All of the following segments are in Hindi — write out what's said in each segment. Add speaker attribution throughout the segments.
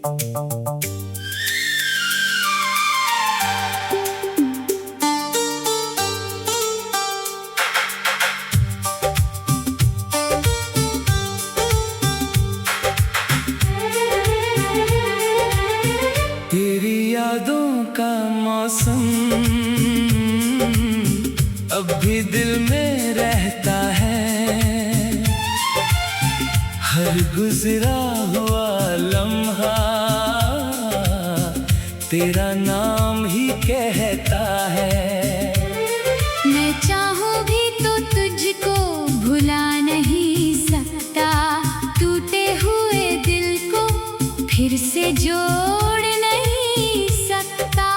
Speaker 1: तेरी यादों का मौसम अब भी दिल में रहता है। हर गुजरा हुआ लम्हा तेरा नाम ही कहता है।
Speaker 2: मैं चाहूँ भी तो तुझको भुला नहीं सकता, टूटे हुए दिल को फिर से जोड़ नहीं सकता।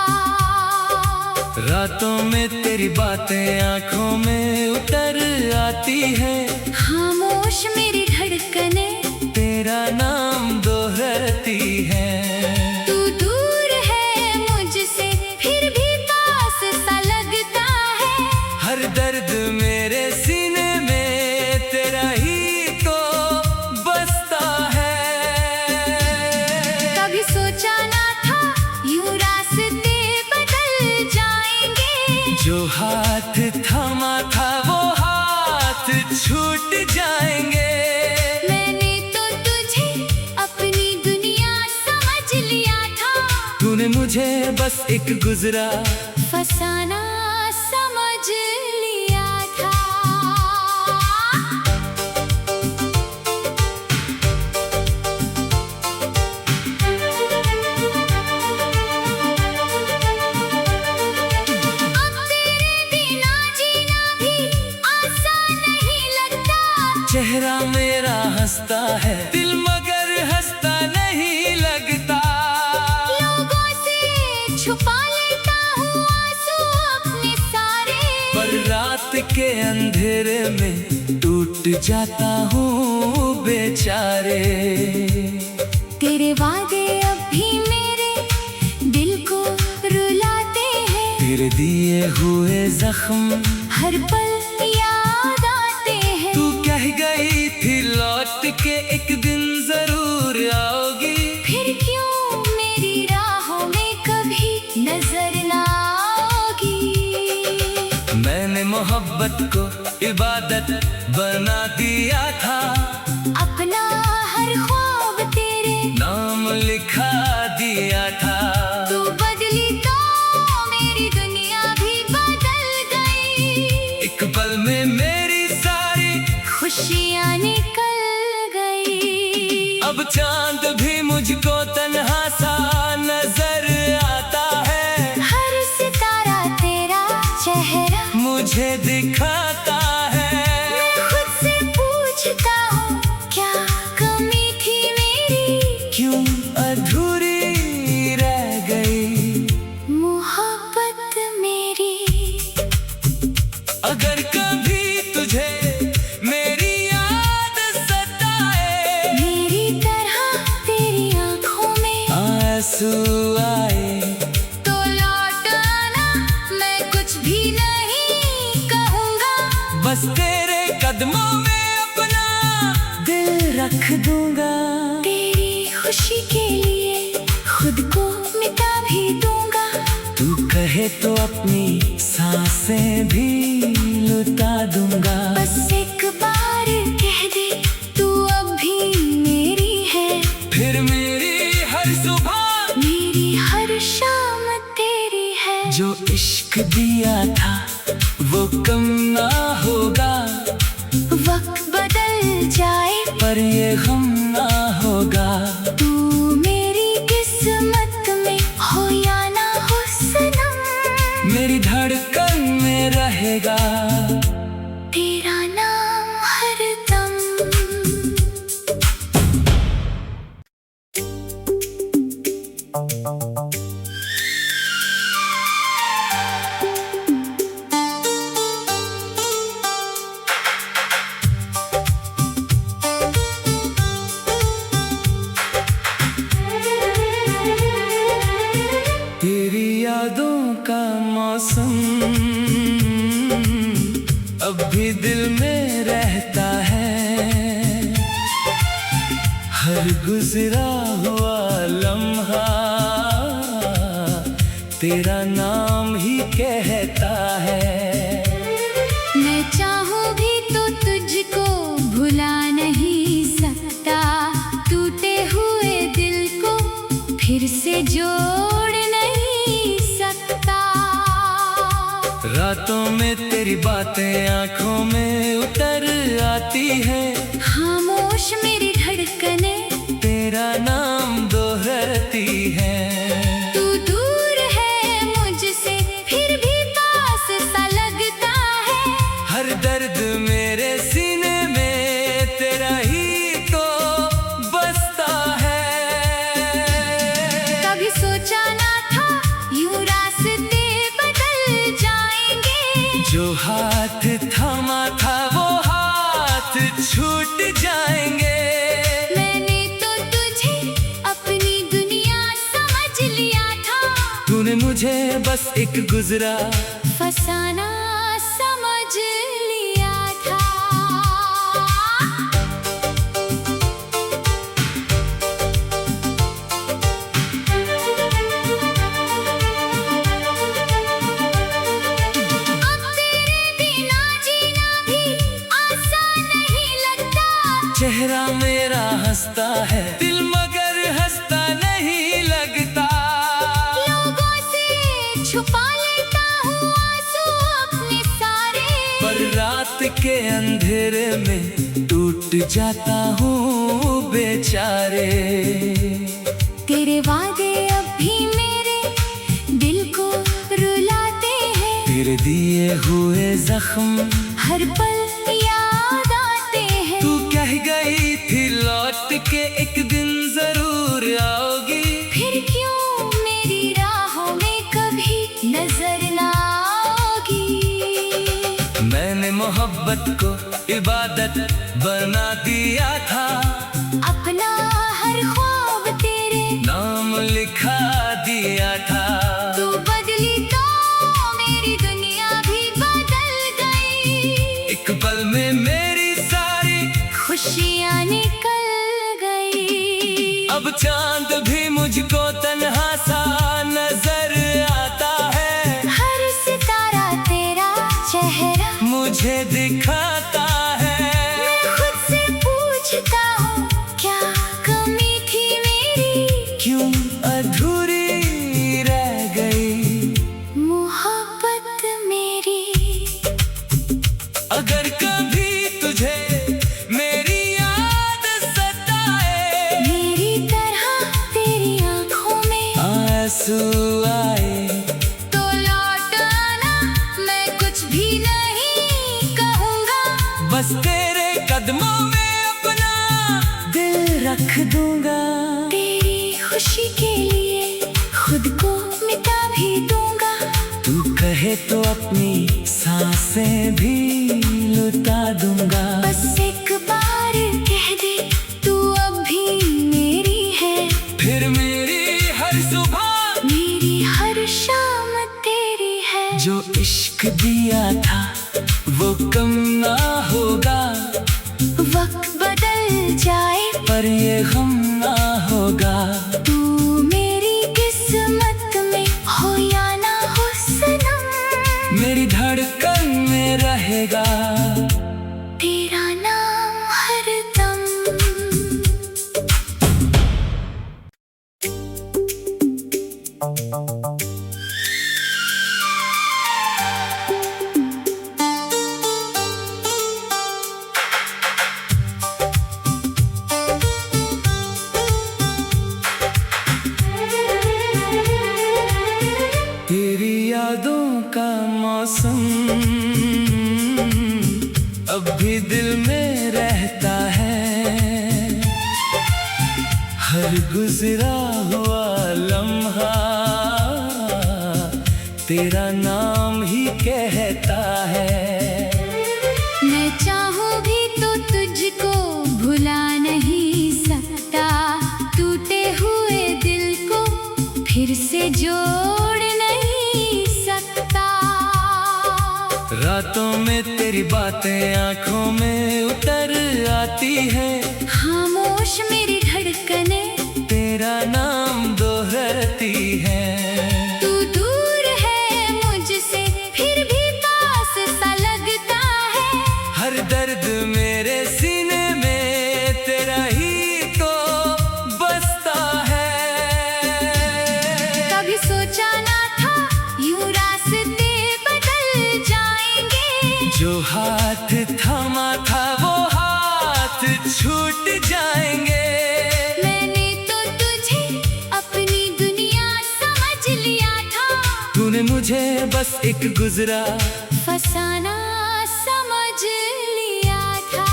Speaker 1: रातों में तेरी बातें आंखों में उतर आती है,
Speaker 2: खामोश मेरी धड़कने
Speaker 1: तेरा नाम दोहराती है।
Speaker 2: तू दूर है मुझसे फिर भी पास सा लगता है।
Speaker 1: हर दर्द मेरे सीने में तेरा ही तो बसता है।
Speaker 2: कभी सोचा ना था यूं रास्ते बदल जाएंगे,
Speaker 1: जो हाथ थामा था वो हाथ छूट जाएंगे।
Speaker 2: मैंने तो तुझे अपनी दुनिया समझ लिया था,
Speaker 1: तूने मुझे बस एक गुजरा
Speaker 2: फसाना समझ लिया था। अब तेरे बिना जीना भी आसान नहीं लगता।
Speaker 1: चेहरा मेरा हंसता है, दिल मगर हंसता नहीं लगता।
Speaker 2: लोगों से छुपा लेता हूँ आंसू अपने सारे,
Speaker 1: पर रात के अंधेरे में टूट जाता हूँ बेचारे।
Speaker 2: तेरे वादे अब भी मेरे दिल को रुलाते हैं,
Speaker 1: तेरे दिए हुए जख्म
Speaker 2: हर पल याद आते हैं।
Speaker 1: तू कह गई थी लौट के एक दिन जरूर आओगी,
Speaker 2: फिर क्यों मेरी राहों में कभी नजर ना आओगी।
Speaker 1: मैंने मोहब्बत को इबादत बना दिया था,
Speaker 2: अपना हर ख्वाब तेरे
Speaker 1: नाम लिखा दिया था।
Speaker 2: तू बदली तो मेरी दुनिया भी बदल गई।
Speaker 1: एक पल में मेरी सारी
Speaker 2: खुशियाँ निकल गई।
Speaker 1: अब चांद भी मुझको तन्हा सा नजर आता है।
Speaker 2: हर सितारा तेरा चेहरा
Speaker 1: मुझे दिखाता है।
Speaker 2: मैं खुद से पूछता हूँ क्या कमी थी मेरी,
Speaker 1: क्यों अधूरी रह गई
Speaker 2: मोहब्बत मेरी।
Speaker 1: अगर कभी तुझे मेरी याद सताए,
Speaker 2: मेरी तरह तेरी आंखों में
Speaker 1: आंसू आए,
Speaker 2: तो लौट आना, मैं कुछ भी नहीं कहूँगा।
Speaker 1: बस तेरे कदमों में अपना दिल रख दूंगा।
Speaker 2: तेरी खुशी के लिए खुद को मिटा भी दूंगा।
Speaker 1: तू कहे तो अपनी सांसें भी लुटा दूंगा।
Speaker 2: बस एक बार कह दे तू अब भी मेरी है,
Speaker 1: फिर मेरी हर सुबह
Speaker 2: मेरी हर शाम तेरी है।
Speaker 1: जो इश्क दिया था वो कम ना होगा,
Speaker 2: वक्त बदल जाए
Speaker 1: पर ये गम ना होगा।
Speaker 2: तू मेरी किस्मत में हो या ना हो सनम,
Speaker 1: मेरी धड़कन में रहेगा
Speaker 2: तेरा नाम हरदम।
Speaker 1: तेरी यादों का मौसम अब भी दिल में रहता है। हर गुजरा हुआ लम्हा तेरा नाम ही कहता है।
Speaker 2: मैं चाहूं भी तो तुझको भुला नहीं सकता, टूटे हुए दिल को फिर से जोड़ नहीं सकता।
Speaker 1: रातों में तेरी बातें आंखों में उतर आती है,
Speaker 2: खामोश मेरी धड़कनें
Speaker 1: तेरा नाम दोहराती है।
Speaker 2: तू दूर है मुझसे फिर भी पास सा लगता है,
Speaker 1: हर दर्द मेरे सीने में तेरा ही तो बसता है।
Speaker 2: कभी सोचा ना था यूं रास्ते बदल जाएंगे,
Speaker 1: जो हाथ थामा था वो हाथ छूट जाएंगे।
Speaker 2: मैंने तो तुझे अपनी दुनिया समझ लिया था,
Speaker 1: तूने मुझे बस एक गुजरा
Speaker 2: फसाना समझ लिया था। अब तेरे बिना जीना भी आसान नहीं लगता,
Speaker 1: चेहरा मेरा हंसता है दिल मगर हंसता नहीं लगता।
Speaker 2: लोगों से छुपा लेता हूँ आंसू अपने सारे,
Speaker 1: पर रात के अंधेरे में टूट जाता हूँ बेचारे।
Speaker 2: तेरे वादे अब भी मेरे दिल को रुलाते हैं,
Speaker 1: तेरे दिए हुए जख्म
Speaker 2: हर पल याद आते हैं।
Speaker 1: तू कह गई थी लौट के एक दिन जरूर आओगी,
Speaker 2: फिर क्यों मेरी राहों में कभी नजर ना आओगी।
Speaker 1: मैंने मोहब्बत को इबादत बना दिया था,
Speaker 2: अपना हर ख्वाब तेरे
Speaker 1: नाम लिखा दिया था।
Speaker 2: तू बदली तो मेरी दुनिया भी बदल गई,
Speaker 1: एक पल में मेरी सारी
Speaker 2: खुशियाँ निकल गई।
Speaker 1: अब चांद भी मुझको तन्हा सा नजर आता है,
Speaker 2: हर सितारा तेरा चेहरा
Speaker 1: मुझे दिखाता है।
Speaker 2: मैं खुद से पूछता हूँ क्या कमी थी मेरी,
Speaker 1: क्यों अधूरी रह गई
Speaker 2: मोहब्बत मेरी।
Speaker 1: अगर कभी तुझे मेरी याद सताए,
Speaker 2: मेरी तरह तेरी आंखों में
Speaker 1: आंसू आए,
Speaker 2: तो लौट आना, मैं कुछ भी नहीं कहूँगा,
Speaker 1: बस तेरे कदमों में अपना दिल रख दूंगा।
Speaker 2: तेरी खुशी के लिए खुद को मिटा भी दूंगा।
Speaker 1: तू कहे तो अपनी सांसें भी लुटा दूंगा।
Speaker 2: बस एक बार कह दे तू अब भी मेरी है,
Speaker 1: फिर मेरी हर सुबह
Speaker 2: मेरी हर शाम तेरी है।
Speaker 1: जो इश्क दिया था वो कम ना होगा,
Speaker 2: वक्त बदल जाए
Speaker 1: पर ये गम ना होगा।
Speaker 2: तू मेरी किस्मत में हो या ना हो सनम,
Speaker 1: मेरी धड़कन में रहेगा
Speaker 2: तेरा नाम हरदम।
Speaker 1: तेरी यादों का मौसम अब भी दिल में रहता है, हर गुजरा हुआ लम्हा तेरा नाम ही कहता है।
Speaker 2: मैं चाहूं भी तो तुझको भुला नहीं सकता, टूटे हुए दिल को फिर से जोड़ नहीं सकता।
Speaker 1: रातों में तेरी बातें आंखों में उतर आती है,
Speaker 2: खामोश मेरी धड़कनें
Speaker 1: तेरा नाम बस एक गुजरा
Speaker 2: फसाना समझ लिया था।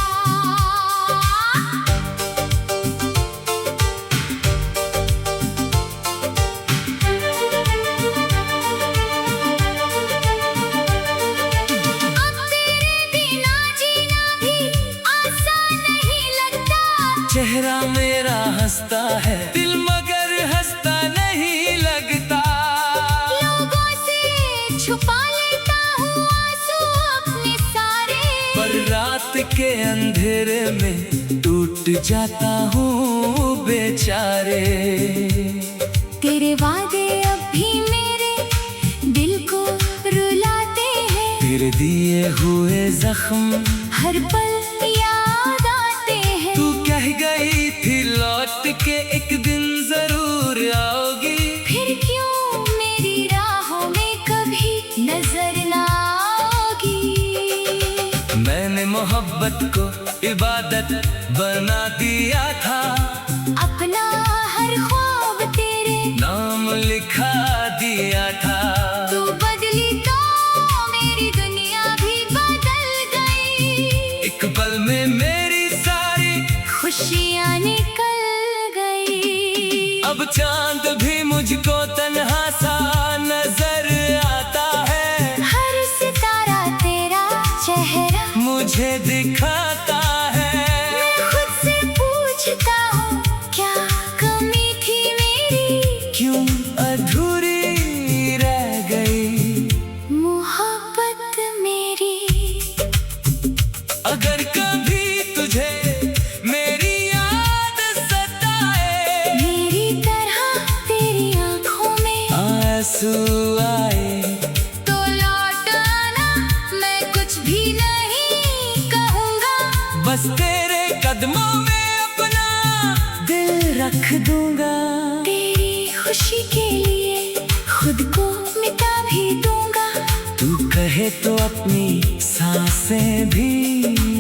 Speaker 2: अब तेरे बिना जीना भी आसान नहीं लगता।
Speaker 1: चेहरा मेरा हंसता है, दिल मगर हंसता नहीं लगता।
Speaker 2: लोगों से छुपा लेता हूँ आंसू अपने सारे,
Speaker 1: पर रात के अंधेरे में टूट जाता हूँ बेचारे।
Speaker 2: तेरे वादे अब भी मेरे दिल को रुलाते हैं।
Speaker 1: तेरे दिए हुए जख्म
Speaker 2: हर पल याद आते हैं।
Speaker 1: तू कह गई थी लौट के एक दिन जरूर आओगी।
Speaker 2: फिर क्यों मेरी राहों में कभी नजर ना आओगी।
Speaker 1: मैंने मोहब्बत को इबादत बना दिया था,
Speaker 2: अपना हर ख्वाब तेरे
Speaker 1: नाम लिखा दिया था।
Speaker 2: तू बदली तो मेरी दुनिया भी बदल गई।
Speaker 1: एक पल में मेरी सारी
Speaker 2: खुशियाँ निकल गई।
Speaker 1: अब चांद भी मुझको तन्हा सा नजर आता है।
Speaker 2: हर सितारा तेरा चेहरा
Speaker 1: मुझे दिखाता है।
Speaker 2: मैं खुद से पूछता हूँ क्या कमी थी मेरी।
Speaker 1: क्यों अधूरी रह गई
Speaker 2: मोहब्बत मेरी।
Speaker 1: अगर कभी तुझे मेरी याद सताए,
Speaker 2: मेरी तरह तेरी आँखों में
Speaker 1: आंसू आए,
Speaker 2: तो लौट आना, मैं कुछ भी नहीं कहूँगा।
Speaker 1: बस तेरे कदमों में अपना दिल रख दूंगा।
Speaker 2: तेरी खुशी के लिए खुद को मिटा भी दूंगा।
Speaker 1: तू कहे तो अपनी सांसें भी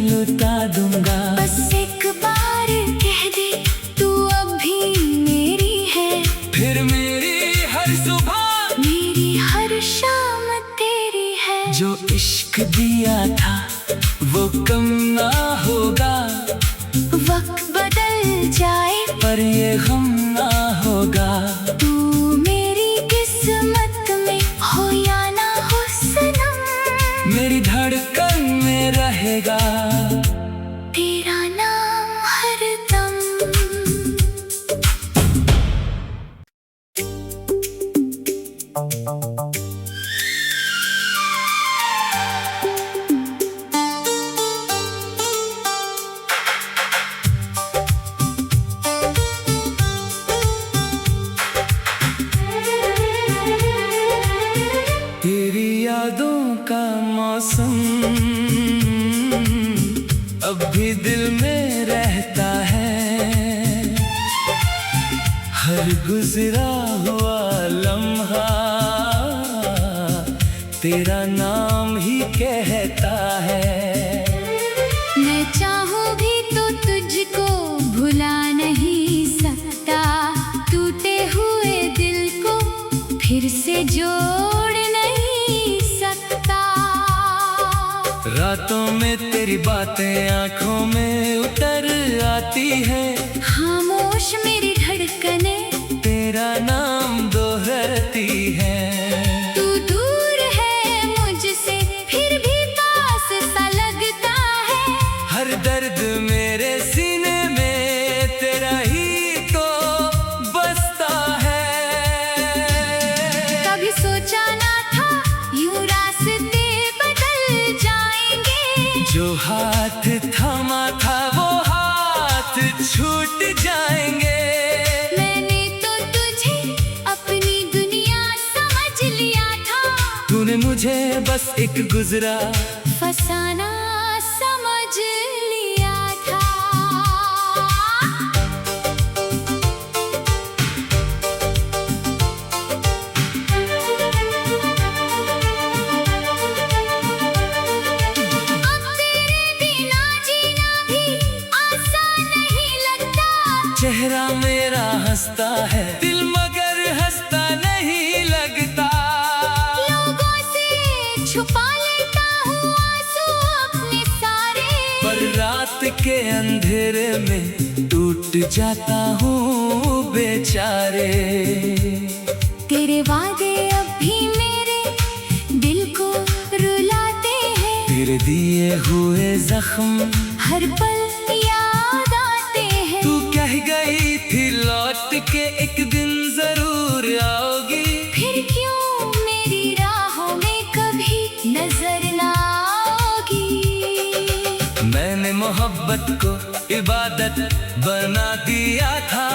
Speaker 1: लुटा दूंगा।
Speaker 2: बस एक बार कह दे तू अब भी मेरी है।
Speaker 1: फिर मेरी हर सुबह
Speaker 2: मेरी हर शाम तेरी है।
Speaker 1: जो इश्क दिया था वो कम ना होगा।
Speaker 2: वक्त बदल जाए
Speaker 1: पर ये गम ना होगा।
Speaker 2: तू मेरी किस्मत में हो या ना हो सनम।
Speaker 1: मेरी धड़कन में रहेगा
Speaker 2: तेरा नाम हरदम।
Speaker 1: तेरी यादों का मौसम अब भी दिल में रहता है। हर गुजरा हुआ लम्हा तेरा नाम ही कहता है।
Speaker 2: मैं चाहूँ भी तो तुझको भुला नहीं सकता। टूटे हुए दिल को फिर से जोड़ नहीं सकता।
Speaker 1: रातों में तेरी बातें आंखों में उतर आती है।
Speaker 2: खामोश मेरी धड़कने
Speaker 1: तेरा नाम दोहराती है।
Speaker 2: तू दूर है मुझसे फिर भी पास सा लगता है।
Speaker 1: हर दर्द मेरे सीने में तेरा ही तो बसता है।
Speaker 2: कभी सोचा ना था यूं रास्ते बदल जाएंगे।
Speaker 1: जो हाथ थामा था वो हाथ छूट जाएंगे।
Speaker 2: मैंने तो तुझे अपनी दुनिया समझ लिया था।
Speaker 1: तूने मुझे बस एक गुजरा
Speaker 2: फसाना समझ लिया था। अब तेरे बिना जीना भी आसान नहीं लगता।
Speaker 1: चेहरा मेरा हंसता है, दिल मगर हंसता नहीं लगता।
Speaker 2: लोगों से
Speaker 1: टूट जाता हूँ बेचारे।
Speaker 2: तेरे वादे अब भी मेरे दिल को रुलाते हैं।
Speaker 1: तेरे दिए हुए जख्म
Speaker 2: हर पल याद आते हैं।
Speaker 1: तू कह गई थी लौट के एक दिन जरूर आओगी।
Speaker 2: फिर क्यों मेरी राहों में कभी नजर ना आओगी।
Speaker 1: मैंने मोहब्बत को इबादत बना दिया था।